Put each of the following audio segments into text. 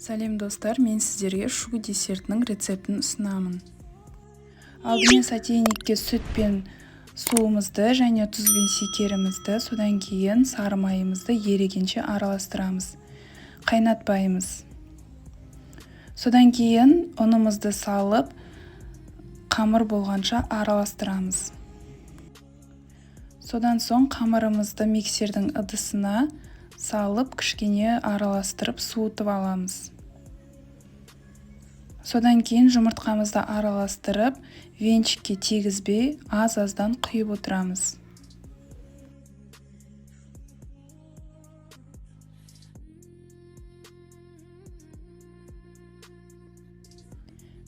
Сәлем достар, мен сіздерге шу десертінің рецептін ұсынамын. Алдымен сотейникке сүт пен суымызды және тұз бен шекерімізді, содан кейін сары майымызды ерігенше араластырамыз. Қайнатпаймыз. Содан кейін ұнымызды салып, қамыр болғанша араластырамыз. Содан соң қамырымызды миксердің ыдысына салып, кішкене араластырып, суытып аламыз. Содан кейін жұмыртқамызды араластырып, венчикке тегізбей, аз-аздан құйып отырамыз.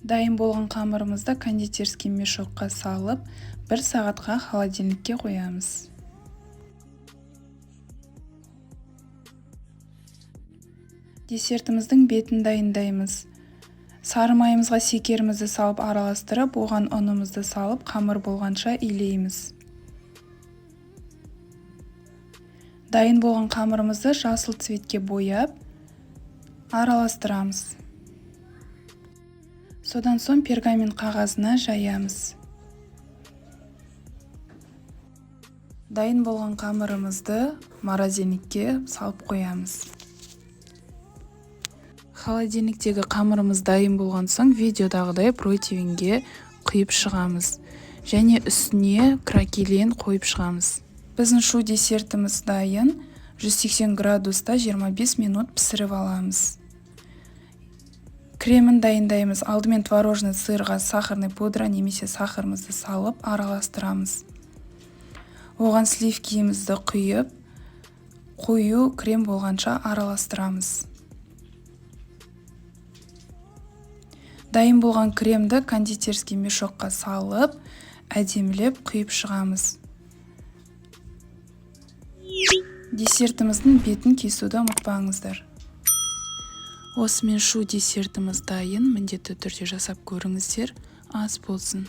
Дайын болған қамырымызды кондитерский мешокқа салып, 1 сағатқа холодильникке қоямыз. Десертіміздің бетін дайындаймыз. Сары майымызға шекерімізді салып араластырып, оған ұнымызды салып, қамыр болғанша илейміз. Дайын болған қамырымызды жасыл цветке бояп, араластырамыз. Содан соң пергамент қағазына жаямыз. Дайын болған қамырымызды морозильникке салып қоямыз. Холодильниктегі қамырымыз дайын болған соң видеодағыдай противенге құйып шығамыз. Және үстіне кракелин қойып шығамыз. Біздің шу десертіміз дайын. 180 градуста 25 минут пісіріп аламыз. Кремін дайындаймыз. Алдымен творожный сырға сахарный пудра немесе сахарымызды салып араластырамыз. Оған сливкимізді құйып, қою крем болғанша араластырамыз. Дайын болған кремді кондитерский мешокқа салып, әдемілеп құйып шығамыз. Десертіміздің бетін кесуді ұмытпаңыздар. Осымен шу десертіміз дайын, міндетті түрде жасап көріңіздер, ас болсын.